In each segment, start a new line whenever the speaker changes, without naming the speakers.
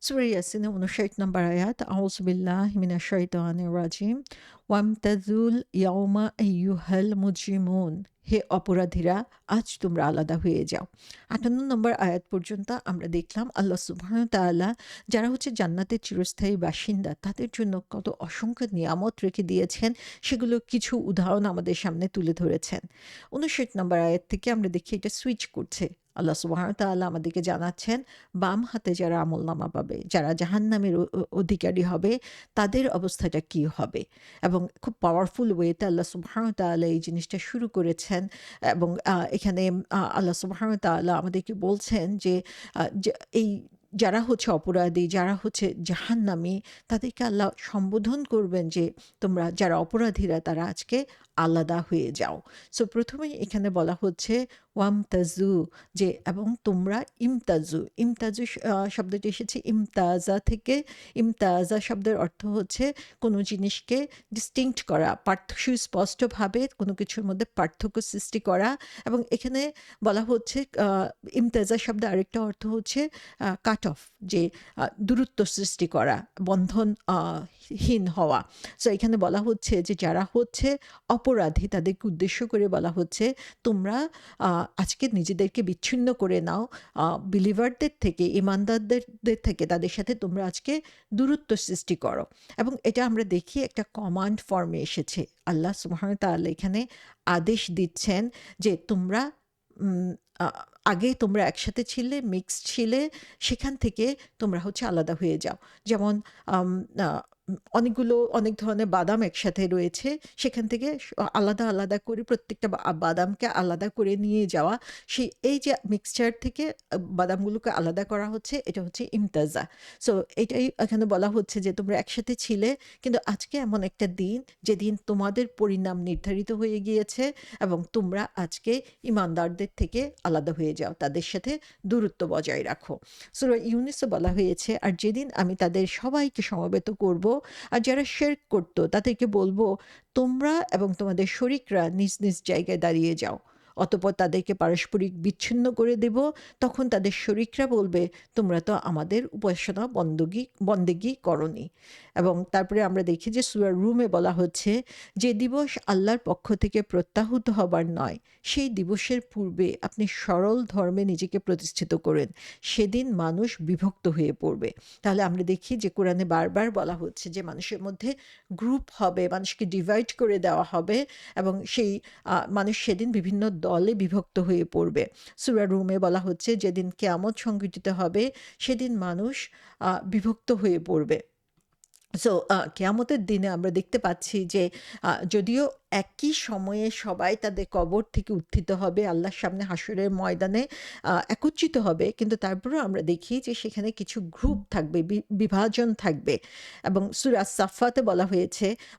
সূরা ইয়াসিনের ৫৯ নম্বর আয়াত, আউযু বিল্লাহি মিনাশ শাইতানির রাজিম। ওয়ামতাজুল ইয়াউমা আইয়ুহাল মুজরিমুন। হে অপরাধীরা, আজ তোমরা আলাদা হয়ে যাও। ৫৮ নম্বর আয়াত পর্যন্ত আমরা দেখলাম আল্লাহ সুবহানাহু ওয়া তাআলা যারা হচ্ছে জান্নাতের চিরস্থায়ী বাসিন্দা তাদের জন্য কত অসংখ্য নিয়ামত রেখে দিয়েছেন, সেগুলো কিছু উদাহরণ আমাদের সামনে তুলে ধরেছেন। ৫৯ নম্বর আয়াত থেকে আমরা দেখি এটা সুইচ করছে। আল্লাহ সুবহানাহু ওয়া তাআলা আমাদেরকে জানাচ্ছেন বাম হাতে যারা আমলনামা পাবে, যারা জাহান্নামের অধিকারী হবে, তাদের অবস্থাটা কি হবে। এবং খুব পাওয়ারফুল ওয়েতে আল্লাহ সুবহানাহু ওয়া তাআলা এই জিনিসটা শুরু করেছেন। এবং এখানে আল্লাহ সুবহানাহু ওয়া তাআলা আমাদেরকে বলছেন যে যে এই যারা হচ্ছে অপরাধী, যারা হচ্ছে জাহান্নামী, তাদেরকে আল্লাহ সম্বোধন করবেন যে তোমরা যারা অপরাধীরা তারা আজকে আলাদা হয়ে যাও। সো প্রথমেই এখানে বলা হচ্ছে ওয়ামতাজু, যে এবং তোমরা ইমতাজু। ইমতাজু শব্দটি এসেছে ইমতাজা থেকে। ইমতাজা শব্দের অর্থ হচ্ছে কোনো জিনিসকে ডিস্টিংক্ট করা, সুস্পষ্টভাবে কোনো কিছুর মধ্যে পার্থক্য সৃষ্টি করা। এবং এখানে বলা হচ্ছে ইমতাজা শব্দের আরেকটা অর্থ হচ্ছে কাট অফ, যে দূরত্ব সৃষ্টি করা, বন্ধন হীন হওয়া। সো এখানে বলা হচ্ছে যে যারা হচ্ছে অপরাধী তাদেরকে উদ্দেশ্য করে বলা হচ্ছে তোমরা আজকে নিজেদেরকে বিচ্ছিন্ন করে নাও বিলিভারদের থেকে, ইমানদারদের থেকে, তাদের সাথে তোমরা আজকে দূরত্ব সৃষ্টি করো। এবং এটা আমরা দেখি একটা কমান্ড ফর্মে এসেছে। আল্লাহ সুবহানাহু ওয়া তাআলা এখানে আদেশ দিচ্ছেন যে তোমরা আগে তোমরা একসাথে ছিলে, মিক্সড ছিলে, সেখান থেকে তোমরা হচ্ছে আলাদা হয়ে যাও। যেমন অনেক ধরনের বাদাম একসাথে রয়েছে, সেখান থেকে আলাদা আলাদা করে প্রত্যেকটা বাদামকে আলাদা করে নিয়ে যাওয়া। এই যে মিক্সচার থেকে বাদামগুলোকে আলাদা করা হচ্ছে, এটা হচ্ছে ইমতাজা। সো এটাই এখানে বলা হচ্ছে যে তোমরা একসাথে ছিলে, কিন্তু আজকে এমন একটা দিন যেদিন তোমাদের পরিণাম নির্ধারিত হয়ে গিয়েছে এবং তোমরা আজকে ইমানদারদের থেকে আলাদা হয়ে যাও, তাদের সাথে দূরত্ব বজায় রাখো। সূরা ইউনুসে বলা হয়েছে, আর যেদিন আমি তাদের সবাইকে সমবেত করব, আর যারা শিরক করত তাদেরকে বলবো তোমরা এবং তোমাদের শরিকরা নিজ নিজ জায়গায় দাঁড়িয়ে যাও। অতঃপর তাদেরকে পারস্পরিক বিচ্ছিন্ন করে দেব। তখন তাদের শরিকরা বলবে তোমরা তো আমাদের উপাসনা বন্দেগী করনি। এবং তারপরে আমরা দেখি যে সূরা রুমে বলা হচ্ছে যে দিবস আল্লাহর পক্ষ থেকে প্রত্যাহৃত হবার নয়, সেই দিবসের পূর্বে আপনি সরল ধর্মে নিজেকে প্রতিষ্ঠিত করেন, সেদিন মানুষ বিভক্ত হয়ে পড়বে। তাহলে আমরা দেখি যে কোরআনে বারবার বলা হচ্ছে যে মানুষের মধ্যে গ্রুপ হবে, মানুষকে ডিভাইড করে দেওয়া হবে এবং সেই মানুষ সেদিন বিভিন্ন দলে বিভক্ত হয়ে পড়বে। সূরা রুমে বলা হচ্ছে যেদিন কিয়ামত সংঘটিত হবে সেদিন মানুষ বিভক্ত হয়ে পড়বে। সো কিয়ামতের দিনে আমরা দেখতে পাচ্ছি যে যদিও একই সময়ে সবাই তাদের কবর থেকে উত্থিত হবে, আল্লাহর সামনে হাসরের ময়দানে একত্রিত হবে, কিন্তু তারপরেও আমরা দেখি যে সেখানে কিছু গ্রুপ থাকবে, বিভাজন থাকবে। এবং সূরা সাফফাতে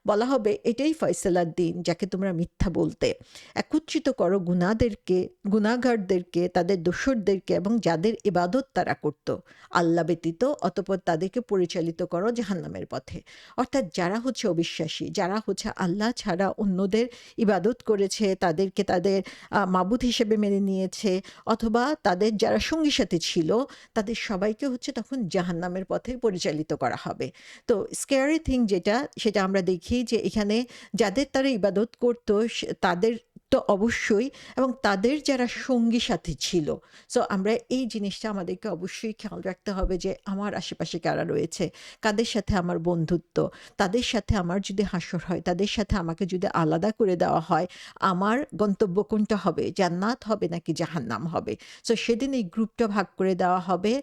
বলা হবে এটাই ফয়সালার দিন যাকে তোমরা মিথ্যা বলতে। একত্রিত করো গুনাহগারদেরকে, তাদের দোসরদেরকে এবং যাদের ইবাদত তারা করত আল্লাহ ব্যতীত, অতঃপর তাদেরকে পরিচালিত করো জাহান্নামের পথে। অর্থাৎ যারা হচ্ছে অবিশ্বাসী, যারা হচ্ছে আল্লাহ ছাড়া অন্যদের ইবাদত করেছে, তাদেরকে তাদের মাবুদ হিসেবে মেনে নিয়েছে, অথবা তাদের যারা সঙ্গী সাথী ছিল, তাদের সবাইকে হচ্ছে তখন জাহান্নামের পথে পরিচালিত করা হবে। তো স্ক্যারি থিং সেটা আমরা দেখি যে এখানে যাদের তারা ইবাদত করত তাদের তো অবশ্যই, এবং তাদের যারা সঙ্গী সাথী ছিল। সো আমরা এই জিনিসটা আমাদেরকে অবশ্যই খেয়াল রাখতে হবে যে আমার আশেপাশে কারা রয়েছে, কাদের সাথে আমার বন্ধুত্ব, তাদের সাথে আমার যদি হাসর হয়, তাদের সাথে আমাকে যদি আলাদা করে দেওয়া হয়, আমার গন্তব্য কোনটা হবে, জান্নাত হবে নাকি জাহান্নাম হবে। সো সেদিন এই গ্রুপটা ভাগ করে দেওয়া হবে।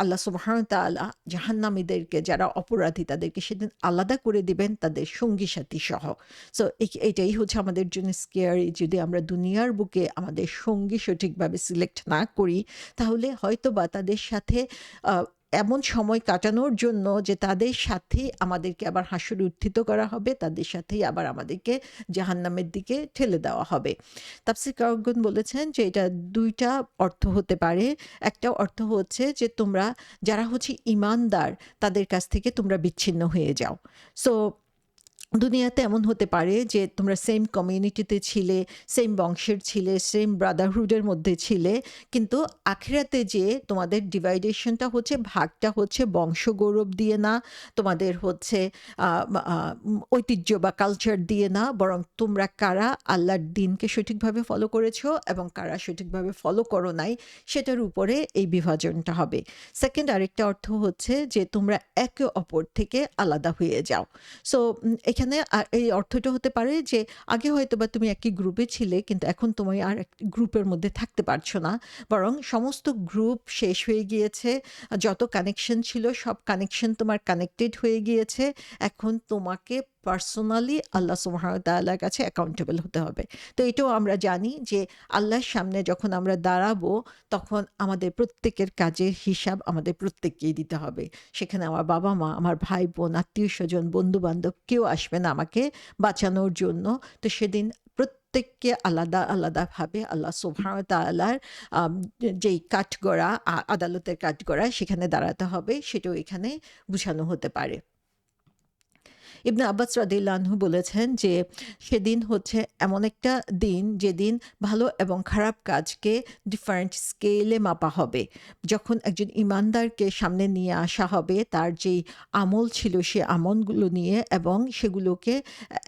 আল্লাহ সুবহানাহু ওয়া তাআলা জাহান্নামীদেরকে, যারা অপরাধী, তাদেরকে সেদিন আলাদা করে দিবেন তাদের সঙ্গী সাথী সহ। সো এটাই হচ্ছে আমাদের জন্য স্কেয়ারি। যদি আমরা দুনিয়ার বুকে আমাদের সঙ্গী সঠিকভাবে সিলেক্ট না করি, তাহলে হয়তো বা তাদের সাথে এমন সময় কাটানোর জন্য যে তাদের সাথে আমাদেরকে আবার হাসরে উত্থিত করা হবে, তাদের সাথেই আবার আমাদেরকে জাহান্নামের দিকে ঠেলে দেওয়া হবে। তাফসীরকারগণ বলেছেন যে এটা দুইটা অর্থ হতে পারে। একটা অর্থ হচ্ছে যে তোমরা যারা হচ্ছে ঈমানদার তাদের কাছ থেকে তোমরা বিচ্ছিন্ন হয়ে যাও। সো দুনিয়াতে এমন হতে পারে যে তোমরা সেম কমিউনিটিতে ছিলে, সেম বংশের ছিলে, সেম ব্রাদারহুডের মধ্যে ছিলে। কিন্তু আখিরাতে যেয়ে তোমাদের ডিভাইডেশনটা হচ্ছে, ভাগটা হচ্ছে বংশগৌরব দিয়ে না, তোমাদের হচ্ছে ঐতিহ্য বা কালচার দিয়ে না, বরং তোমরা কারা আল্লাহর দিনকে সঠিকভাবে ফলো করেছো এবং কারা সঠিকভাবে ফলো করো নাই, সেটার উপরে এই বিভাজনটা হবে। সেকেন্ড আরেকটা অর্থ হচ্ছে যে তোমরা একে অপর থেকে আলাদা হয়ে যাও। সো এখানে এই অর্থটা হতে পারে যে আগে হয়তোবা তুমি একই গ্রুপে ছিলে, কিন্তু এখন তুমি আর এক গ্রুপের মধ্যে থাকতে পারছো না, বরং সমস্ত গ্রুপ শেষ হয়ে গিয়েছে। যত কানেকশন ছিল সব কানেকশন তোমার কানেক্টেড হয়ে গিয়েছে। এখন তোমাকে পার্সোনালি আল্লাহ সুবহানাহু ওয়া তাআলার কাছে অ্যাকাউন্টেবল হতে হবে। তো এটাও আমরা জানি যে আল্লাহর সামনে যখন আমরা দাঁড়াবো, তখন আমাদের প্রত্যেকের কাজের হিসাব আমাদের প্রত্যেককেই দিতে হবে। সেখানে আমার বাবা-মা, আমার ভাই-বোন, আত্মীয়স্বজন, বন্ধু-বান্ধব কেউ আসবে না আমাকে বাঁচানোর জন্য। তো সেদিন প্রত্যেককে আলাদা, আলাদাভাবে আল্লাহ সুবহানাহু ওয়া তাআলার আম যেই কাঠগড়া, আদালতের কাঠগড়ায় সেখানে দাঁড়াতে হবে, সেটাও এখানে বুঝানো হতে পারে। ইবনে আব্বাস রাদিয়াল্লাহু আনহু বলেছেন যে সেদিন হচ্ছে এমন একটা দিন যেদিন ভালো এবং খারাপ কাজকে ডিফারেন্ট স্কেলে মাপা হবে। যখন একজন ইমানদারকে সামনে নিয়ে আসা হবে, তার যেই আমল ছিল সে আমলগুলো নিয়ে, এবং সেগুলোকে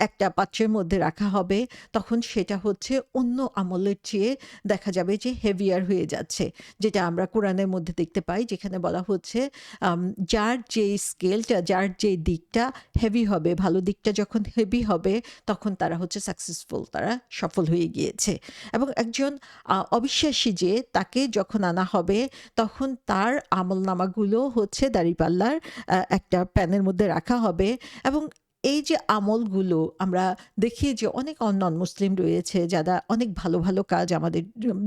একটা পাত্রের মধ্যে রাখা হবে, তখন সেটা হচ্ছে অন্য আমলের চেয়ে দেখা যাবে যে হেভিয়ার হয়ে যাচ্ছে। যেটা আমরা কোরআনের মধ্যে দেখতে পাই, যেখানে বলা হচ্ছে আম যার যেই স্কেলটা, যার যেই দিকটা হেভি হবে, ভালো দিকটা যখন হেভি হবে, তখন তারা হচ্ছে সাকসেসফুল, তারা সফল হয়ে গিয়েছে। এবং একজন অবিশ্বাসী যে তাকে যখন আনা হবে, তখন তার আমলনামাগুলো হচ্ছে দাঁড়িপাল্লার একটা প্যানের মধ্যে রাখা হবে। এবং এই যে আমলগুলো আমরা দেখি যে অনেক নন মুসলিম রয়েছে যারা অনেক ভালো ভালো কাজ আমাদের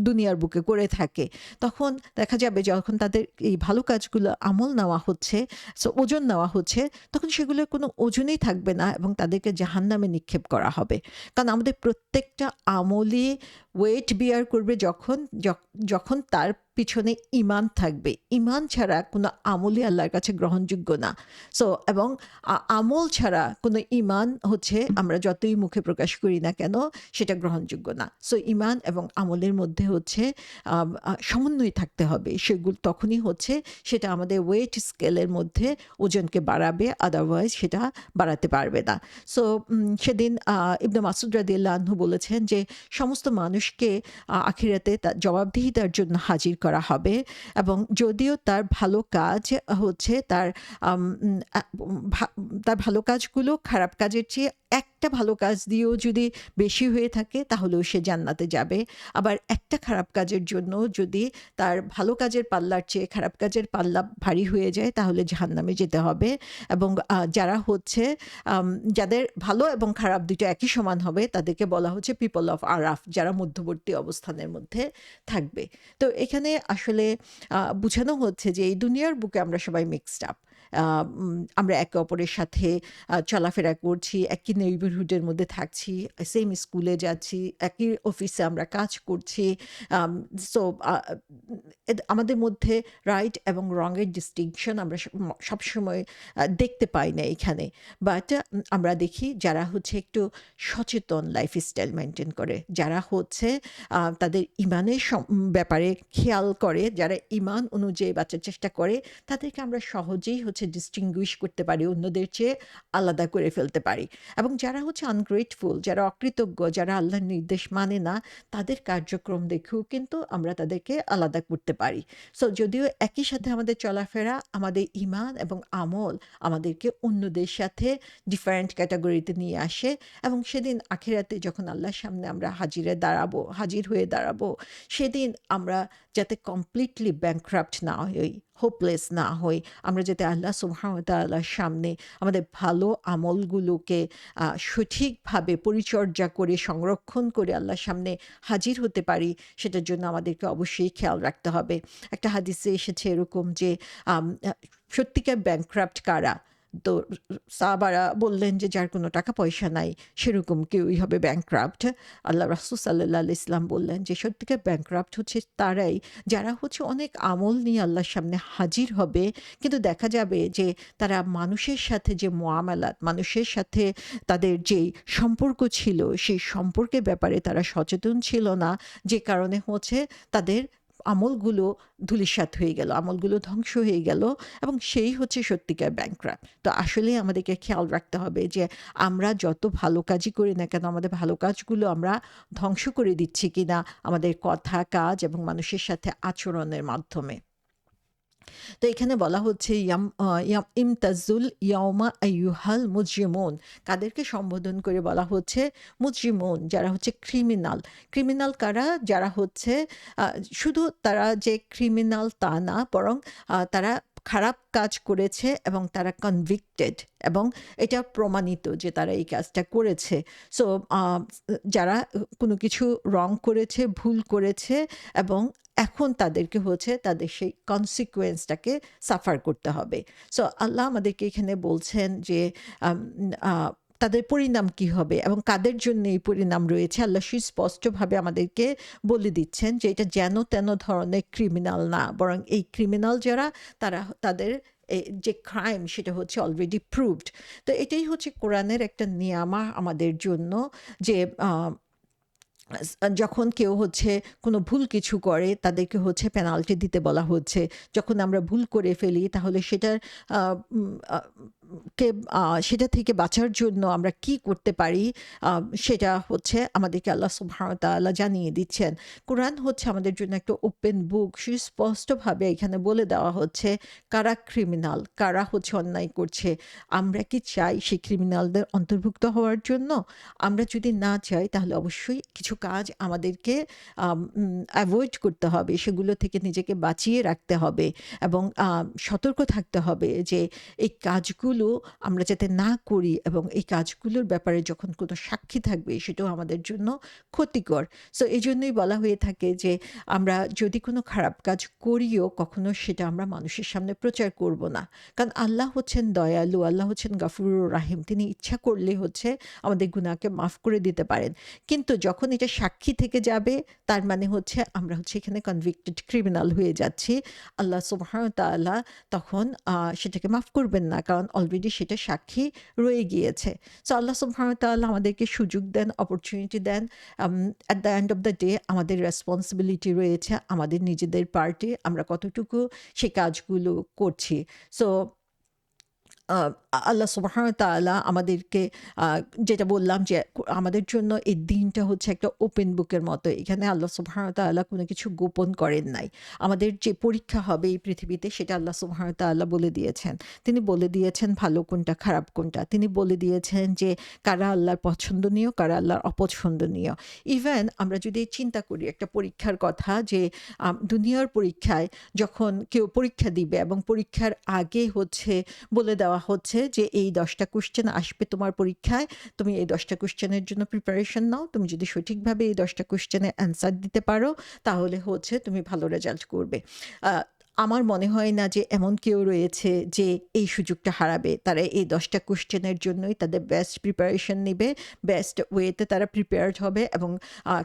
দুনিয়ার বুকে করে থাকে, তখন দেখা যাবে যখন তাদের এই ভালো কাজগুলো আমল নেওয়া হচ্ছে, সো ওজন নেওয়া হচ্ছে, তখন সেগুলোর কোনো ওজনই থাকবে না এবং তাদেরকে জাহান্নামে নিক্ষেপ করা হবে। কারণ আমাদের প্রত্যেকটা আমলই ওয়েট বিয়ার করবে যখন তার পিছনে ইমান থাকবে। ইমান ছাড়া কোনো আমলই আল্লাহর কাছে গ্রহণযোগ্য না। সো এবং আমল ছাড়া কোনো ইমান হচ্ছে আমরা যতই মুখে প্রকাশ করি না কেন, সেটা গ্রহণযোগ্য না। সো ইমান এবং আমলের মধ্যে হচ্ছে সমন্বয় থাকতে হবে। সেগুলো তখনই হচ্ছে সেটা আমাদের ওয়েট স্কেলের মধ্যে ওজনকে বাড়াবে, আদারওয়াইজ সেটা বাড়াতে পারবে না। সো সেদিন ইবনে মাসউদ রাদিয়াল্লাহু আনহু বলেছেন যে সমস্ত মানুষকে আখিরাতে তার জবাবদিহিতার জন্য হাজির করা হবে, এবং যদিও তার ভালো কাজ হচ্ছে তার ভালো কাজগুলো খারাপ কাজের চেয়ে একটা ভালো কাজ দিয়েও যদি বেশি হয়ে থাকে, তাহলেও সে জান্নাতে যাবে। আবার একটা খারাপ কাজের জন্য যদি তার ভালো কাজের পাল্লার চেয়ে খারাপ কাজের পাল্লা ভারী হয়ে যায়, তাহলে জাহান্নামে যেতে হবে। এবং যারা হচ্ছে যাদের ভালো এবং খারাপ দুটো একই সমান হবে, তাদেরকে বলা হচ্ছে পিপল অফ আরাফ, যারা মধ্যবর্তী অবস্থানের মধ্যে থাকবে। তো এখানে আসলে বোঝানো হচ্ছে যে এই দুনিয়ার বুকে আমরা সবাই মিক্সড আপ। আমরা একে অপরের সাথে চলাফেরা করছি, একই নেইবারহুডের মধ্যে থাকছি, সেম স্কুলে যাচ্ছি, একই অফিসে আমরা কাজ করছি। সো আমাদের মধ্যে রাইট এবং রঙের ডিস্টিংশন আমরা সবসময় দেখতে পাই না এখানে। বাট আমরা দেখি যারা হচ্ছে একটু সচেতন লাইফস্টাইল মেনটেন করে, যারা হচ্ছে তাদের ইমানের ব্যাপারে খেয়াল করে, যারা ইমান অনুযায়ী বাঁচার চেষ্টা করে, তাদেরকে আমরা সহজেই হচ্ছে ডিস্টিংগুইশ করতে পারি, অন্যদের চেয়ে আলাদা করে ফেলতে পারি। এবং যারা হচ্ছে আনগ্রেটফুল, যারা অকৃতজ্ঞ, যারা আল্লাহর নির্দেশ মানে না, তাদের কার্যক্রম দেখেও কিন্তু আমরা তাদেরকে আলাদা করতে পারি। সো যদিও একই সাথে আমাদের চলাফেরা, আমাদের ইমান এবং আমল আমাদেরকে অন্যদের সাথে ডিফারেন্ট ক্যাটাগরিতে নিয়ে আসে, এবং সেদিন আখিরাতে যখন আল্লাহর সামনে আমরা হাজির হয়ে দাঁড়াবো, সেদিন আমরা যাতে কমপ্লিটলি ব্যাংক্রাপ্ট না হই, হোপলেস না হই, আমরা যাতে আল্লাহ সুবহানাহু ওয়া তাআলার সামনে আমাদের ভালো আমলগুলোকে সঠিকভাবে পরিচর্যা করে সংরক্ষণ করে আল্লাহর সামনে হাজির হতে পারি, সেটার জন্য আমাদেরকে অবশ্যই খেয়াল রাখতে হবে। একটা হাদিসে এসেছে এরকম যে সত্যিকার ব্যাংক্রাপ্ট কারা, তো সাহাবারা বললেন যে যার কোনো টাকা পয়সা নাই সেরকম কেউই হবে ব্যাংক্রাফট। আল্লাহ রাসূল সাল্লাল্লাহু আলাইহি ওয়াসাল্লাম বললেন যে সত্যিকার ব্যাংক্রাফট হচ্ছে তারাই যারা হচ্ছে অনেক আমল নিয়ে আল্লাহর সামনে হাজির হবে, কিন্তু দেখা যাবে যে তারা মানুষের সাথে যে মুআমালাত, মানুষের সাথে তাদের যেই সম্পর্ক ছিল সেই সম্পর্কের ব্যাপারে তারা সচেতন ছিল না, যে কারণে হচ্ছে তাদের আমলগুলো ধূলিসাৎ হয়ে গেল, আমলগুলো ধ্বংস হয়ে গেল, এবং সেই হচ্ছে সত্যিকার ব্যাংক্রাফট। তো আসলেই আমাদেরকে খেয়াল রাখতে হবে যে আমরা যত ভালো কাজই করি না কেন আমাদের ভালো কাজগুলো আমরা ধ্বংস করে দিচ্ছি কিনা আমাদের কথা, কাজ এবং মানুষের সাথে আচরণের মাধ্যমে। তো এখানে বলা হচ্ছে ইমতাজুল ইয়াউমা আইয়ুহাল মুজরিমুন, কাদেরকে সম্বোধন করে বলা হচ্ছে মুজরিমুন, যারা হচ্ছে ক্রিমিনাল। ক্রিমিনাল কারা? যারা হচ্ছে শুধু তারা যে ক্রিমিনাল তা না, বরং তারা খারাপ কাজ করেছে এবং তারা কনভিক্টেড, এবং এটা প্রমাণিত যে তারা এই কাজটা করেছে। সো যারা কোনো কিছু রং করেছে, ভুল করেছে, এবং এখন তাদেরকে হচ্ছে তাদের সেই কনসিকুয়েন্সটাকে সাফার করতে হবে। সো আল্লাহ আমাদেরকে এখানে বলছেন যে আম আ তাদের পরিণাম কি হবে এবং কাদের জন্য এই পরিণাম রয়েছে। আল্লাহ সুস্পষ্টভাবে আমাদেরকে বলে দিচ্ছেন যে এটা যেন তেন ধরনের ক্রিমিনাল না, বরং এই ক্রিমিনাল যারা তারা তাদের যে ক্রাইম সেটা হচ্ছে অলরেডি প্রুভড। তো এটাই হচ্ছে কোরআনের একটা নিয়ামা আমাদের জন্য, যে যখন কেউ হচ্ছে কোনো ভুল কিছু করে তাদেরকে হচ্ছে পেনাল্টি দিতে বলা হচ্ছে। যখন আমরা ভুল করে ফেলি তাহলে সেটার আ উম আ কে সেটা থেকে বাঁচার জন্য আমরা কি করতে পারি, আ সেটা হচ্ছে আমাদেরকে আল্লাহ সুবহানাহু ওয়া তাআলা জানিয়ে দিচ্ছেন। কোরআন হচ্ছে আমাদের জন্য একটা ওপেন বুক। সুস্পষ্টভাবে এখানে বলে দেওয়া হচ্ছে কারা ক্রিমিনাল, কারা হচ্ছে অন্যায় করছে। আমরা কি চাই সেই ক্রিমিনালদের অন্তর্ভুক্ত হওয়ার জন্য? আমরা যদি না চাই তাহলে অবশ্যই কিছু কাজ আমাদেরকে অ্যাভয়েড করতে হবে, সেগুলো থেকে নিজেকে বাঁচিয়ে রাখতে হবে, এবং সতর্ক থাকতে হবে যে এই কাজগুলো আমরা যাতে না করি, এবং এই কাজগুলোর ব্যাপারে যখন কোনো সাক্ষী থাকবে সেটাও আমাদের জন্য ক্ষতিকর। সো এই জন্যই বলা হয়ে থাকে যে আমরা যদি কোনো খারাপ কাজ করিও কখনো সেটা আমরা মানুষের সামনে প্রচার করব না, কারণ আল্লাহ হচ্ছেন দয়ালু, আল্লাহ হচ্ছেন গাফুরুর রাহিম। তিনি ইচ্ছা করলে হচ্ছে আমাদের গুনাহকে মাফ করে দিতে পারেন। কিন্তু যখন এটা সাক্ষী থেকে যাবে তার মানে হচ্ছে আমরা হচ্ছে এখানে কনভিক্টেড ক্রিমিনাল হয়ে যাচ্ছি। আল্লাহ সুবহানাহু ওয়া তাআলা তখন সেটাকে মাফ করবেন না, কারণ অলরেডি সেটা সাক্ষী রয়ে গিয়েছে। সো আল্লাহ সুবহানাহু ওয়া তাআলা আমাদেরকে সুযোগ দেন, অপরচুনিটি দেন। At the end of the day আমাদের রেসপন্সিবিলিটি রয়েছে আমাদের নিজেদের পার্টে আমরা কতটুকু সেই কাজগুলো করছি। সো আ আল্লাহ সুবহানাহু ওয়া তাআলা আমাদেরকে আ যেটা বললাম যে আমাদের জন্য এই দিনটা হচ্ছে একটা ওপেন বুকের মতো। এখানে আল্লাহ সুবহানাহু ওয়া তাআলা কোনো কিছু গোপন করেন নাই। আমাদের যে পরীক্ষা হবে এই পৃথিবীতে সেটা আল্লাহ সুবহানাহু ওয়া তাআলা বলে দিয়েছেন। তিনি বলে দিয়েছেন ভালো কোনটা, খারাপ কোনটা। তিনি বলে দিয়েছেন যে কারা আল্লাহর পছন্দনীয়, কারা আল্লাহর অপছন্দনীয়। ইভেন আমরা যদি চিন্তা করি একটা পরীক্ষার কথা, যে দুনিয়ার পরীক্ষায় যখন কেউ পরীক্ষা দিবে এবং পরীক্ষার আগে হচ্ছে বলে দেওয়া হচ্ছে যে এই ১০টা কোয়েশ্চেন আসবে তোমার পরীক্ষায়। তুমি এই ১০টা কোয়েশ্চেনের জন্য প্রিপারেশন নাও। তুমি যদি সঠিকভাবে এই ১০টা কোয়েশ্চেনের অ্যান্সার দিতে পারো তাহলে হচ্ছে তুমি ভালো রেজাল্ট করবে। আ আমার মনে হয় না যে এমন কেউ রয়েছে যে এই সুযোগটা হারাবে। তারা এই ১০টা কোয়েশ্চেনের জন্যই তাদের বেস্ট প্রিপারেশন নিবে, বেস্ট ওয়েতে তারা প্রিপেয়ার্ড হবে, এবং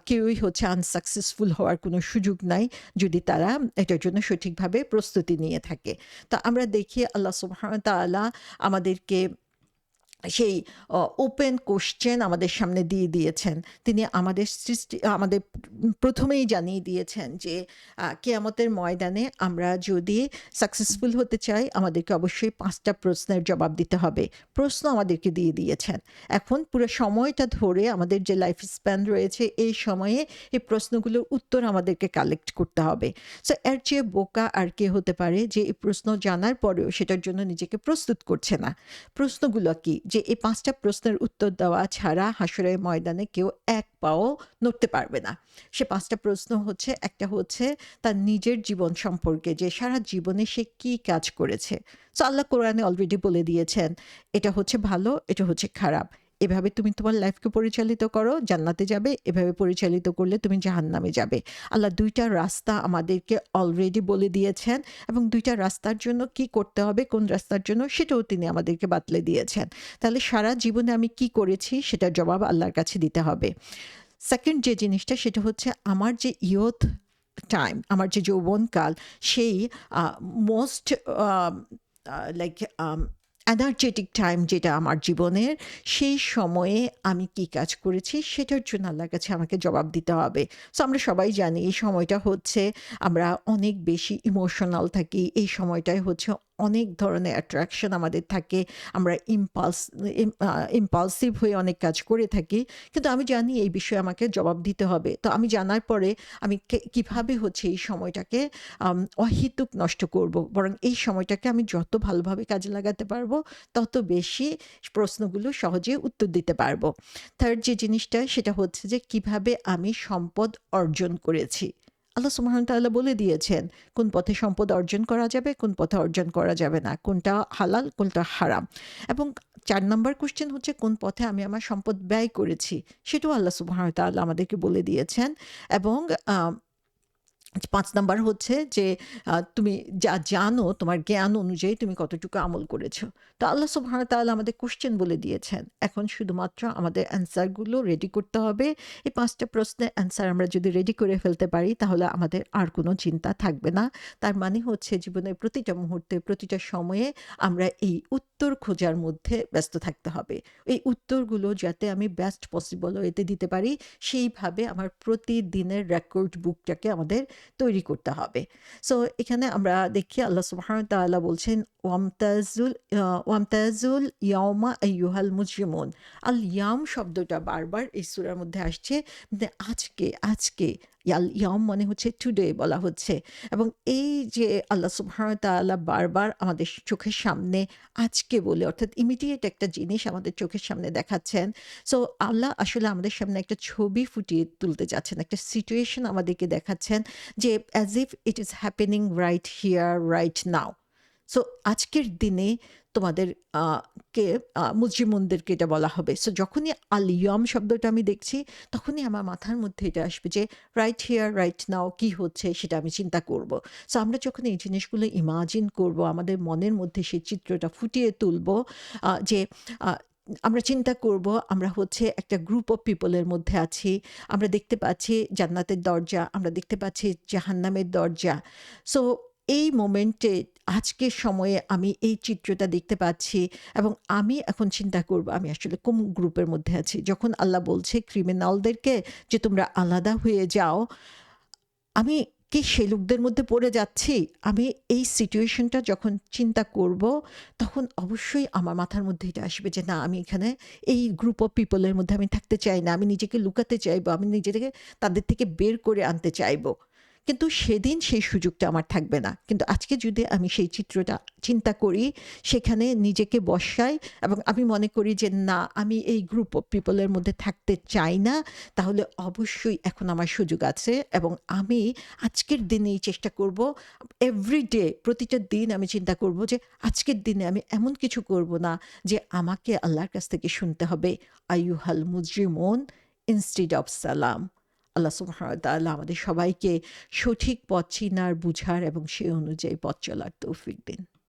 কেউই হচ্ছে আনসাকসেসফুল হওয়ার কোনো সুযোগ নাই যদি তারা এটার জন্য সঠিকভাবে প্রস্তুতি নিয়ে থাকে। তো আমরা দেখি আল্লাহ সুবহানাহু ওয়া তাআলা আমাদেরকে সেই ওপেন কোয়েশ্চেন আমাদের সামনে দিয়ে দিয়েছেন। তিনি আমাদের আমাদের প্রথমেই জানিয়ে দিয়েছেন যে কিয়ামতের ময়দানে আমরা যদি সাকসেসফুল হতে চাই আমাদেরকে অবশ্যই ৫ টা প্রশ্নের জবাব দিতে হবে। প্রশ্ন আমাদেরকে দিয়ে দিয়েছেন। এখন পুরো সময়টা ধরে আমাদের যে লাইফ স্প্যান রয়েছে এই সময়ে এই প্রশ্নগুলোর উত্তর আমাদেরকে কালেক্ট করতে হবে। সো এর চেয়ে বোকা আর কে হতে পারে যে এই প্রশ্ন জানার পরেও সেটার জন্য নিজেকে প্রস্তুত করছে না। প্রশ্নগুলো কি? যে এই ৫ টা প্রশ্নের উত্তর দেওয়া ছাড়া হাসরের ময়দানে কেউ এক পাও নড়তে পারবে না। সে ৫ টা প্রশ্ন হচ্ছে, একটা হচ্ছে তার নিজের জীবন সম্পর্কে, যে সারা জীবনে সে কি কাজ করেছে। সো আল্লাহ কোরআনে অলরেডি বলে দিয়েছেন এটা হচ্ছে ভালো, এটা হচ্ছে খারাপ। এভাবে তুমি তোমার লাইফকে পরিচালিত করো, জান্নাতে যাবে। এভাবে পরিচালিত করলে তুমি জাহান্নামে যাবে। আল্লাহ ২ টা রাস্তা আমাদেরকে অলরেডি বলে দিয়েছেন এবং ২ টা রাস্তার জন্য কি করতে হবে, কোন রাস্তার জন্য সেটাও তিনি আমাদেরকে বাতলে দিয়েছেন। তাহলে সারা জীবনে আমি কি করেছি সেটার জবাব আল্লাহর কাছে দিতে হবে। সেকেন্ড যে জিনিসটা সেটা হচ্ছে আমার যে ইয়ুথ টাইম, আমার যে যৌবনকাল, সেই মোস্ট লাইক এনার্জেটিক টাইম যেটা আমার জীবনের, সেই সময়ে আমি কি কাজ করেছি সেটার জন্য আল্লাহর কাছে আমাকে জবাব দিতে হবে। সো আমরা সবাই জানি এই সময়টা হচ্ছে আমরা অনেক বেশি ইমোশনাল থাকি। এই সময়টায় হচ্ছে অনেক ধরনের অ্যাট্রাকশন আমাদের থাকে। আমরা ইম্পালসিভ হয়ে অনেক কাজ করে থাকি। কিন্তু আমি জানি এই বিষয়ে আমাকে জবাব দিতে হবে। তো আমি জানার পরে আমি কিভাবে হচ্ছে এই সময়টাকে অহেতুক নষ্ট করব। বরং এই সময়টাকে আমি যত ভালোভাবে কাজে লাগাতে পারবো, তত বেশি প্রশ্নগুলো সহজে উত্তর দিতে পারবো। থার্ড যে জিনিসটা সেটা হচ্ছে যে কিভাবে আমি সম্পদ অর্জন করেছি। আল্লাহ সুবহানাহু ওয়া তাআলা বলে দিয়েছেন কোন পথে সম্পদ অর্জন করা যাবে, কোন পথে অর্জন করা যাবে না। কোনটা হালাল, কোনটা হারাম। এবং ৪ নাম্বার কোয়েশ্চেন হচ্ছে কোন পথে আমি আমার সম্পদ ব্যয় করেছি। সেটাও আল্লাহ সুবহানাহু ওয়া তাআলা আমাদেরকে বলে দিয়েছেন। এবং আ ৫ নাম্বার হচ্ছে যে তুমি যা জানো তোমার জ্ঞান অনুযায়ী তুমি কতটুকু আমল করেছো। তো আল্লাহ সুবহানাহু ওয়া তাআলা আমাদের কোয়েশ্চেন বলে দিয়েছেন। এখন শুধুমাত্র আমাদের অ্যান্সার গুলো রেডি করতে হবে। এই ৫ টা প্রশ্নের অ্যান্সার আমরা যদি রেডি করে ফেলতে পারি তাহলে আমাদের আর কোনো চিন্তা থাকবে না। তার মানে হচ্ছে জীবনের প্রতিটা মুহূর্তে, প্রতিটা সময়ে আমরা এই উত্তর খোঁজার মধ্যে ব্যস্ত থাকতে হবে। এই উত্তরগুলো যাতে আমি বেস্ট পসিবল ওয়েতে দিতে পারি, সেইভাবে আমার প্রতিদিনের রেকর্ড বুকটাকে আমাদের তৈরি করতে হবে। সো এখানে আমরা দেখি আল্লাহ সুবহানাহু ওয়া তাআলা বলছেন ওয়ামতাজুল ইয়াওমা আইয়ুহাল মুজরিমুন। আল ইয়াম শব্দটা বারবার এই সূরার মধ্যে আসছে। মানে আজকে আল ইয়াম মানে হচ্ছে টুডে বলা হচ্ছে। এবং এই যে আল্লাহ সুবহানাহু ওয়া তাআলা বারবার আমাদের চোখের সামনে আজকে বলে, অর্থাৎ ইমিডিয়েট একটা জিনিস আমাদের চোখের সামনে দেখাচ্ছেন। সো আল্লাহ আসলে আমাদের সামনে একটা ছবি ফুটিয়ে তুলতে যাচ্ছেন, একটা সিচুয়েশন আমাদেরকে দেখাচ্ছেন যে as if it is happening right here right now. So আজকের দিনে তোমাদের কে মুজরিমুনদেরকে এটা বলা হবে। সো যখনই আল ইয়াম শব্দটা আমি দেখছি তখনই আমার মাথার মধ্যে এটা আসবে যে রাইট হিয়ার রাইট নাও কি হচ্ছে সেটা আমি চিন্তা করব। সো আমরা যখন এই জিনিসগুলো ইমাজিন করব, আমাদের মনের মধ্যে সেই চিত্রটা ফুটিয়ে তুলব, যে আমরা চিন্তা করব আমরা হচ্ছে একটা গ্রুপ অফ পিপলের মধ্যে আছি। আমরা দেখতে পাচ্ছি জান্নাতের দরজা, আমরা দেখতে পাচ্ছি জাহান্নামের দরজা। সো এই মোমেন্টে আজকের সময়ে আমি এই চিত্রটা দেখতে পাচ্ছি এবং আমি এখন চিন্তা করব আমি আসলে কোন গ্রুপের মধ্যে আছি। যখন আল্লাহ বলছে ক্রিমিনালদেরকে যে তোমরা আলাদা হয়ে যাও, আমি কি সেই লোকদের মধ্যে পড়ে যাচ্ছি? আমি এই সিচুয়েশনটা যখন চিন্তা করব, তখন অবশ্যই আমার মাথার মধ্যে এটা আসবে যে না, আমি এখানে এই গ্রুপ অফ পিপলের মধ্যে আমি থাকতে চাই না। আমি নিজেকে লুকাতে চাইবো। আমি নিজেকে তাদের থেকে বের করে আনতে চাইবো। কিন্তু সেদিন সেই সুযোগটা আমার থাকবে না। কিন্তু আজকে যদি আমি সেই চিত্রটা চিন্তা করি, সেখানে নিজেকে বসাই এবং আমি মনে করি যে না, আমি এই গ্রুপ অফ পিপলের মধ্যে থাকতে চাই না, তাহলে অবশ্যই এখন আমার সুযোগ আছে এবং আমি আজকের দিনেই চেষ্টা করব, এভরিডে প্রতিটা দিন আমি চিন্তা করব যে আজকের দিনে আমি এমন কিছু করব না যে আমাকে আল্লাহর কাছ থেকে শুনতে হবে আইয়ুহাল মুজরিমুন ইনস্টিড অফ সালাম। আল্লাহ সুবহানাহু ওয়া তাআলা আমাদের সবাইকে সঠিক পথ চিনার, বুঝার এবং সেই অনুযায়ী পথ চলার তৌফিক দিন।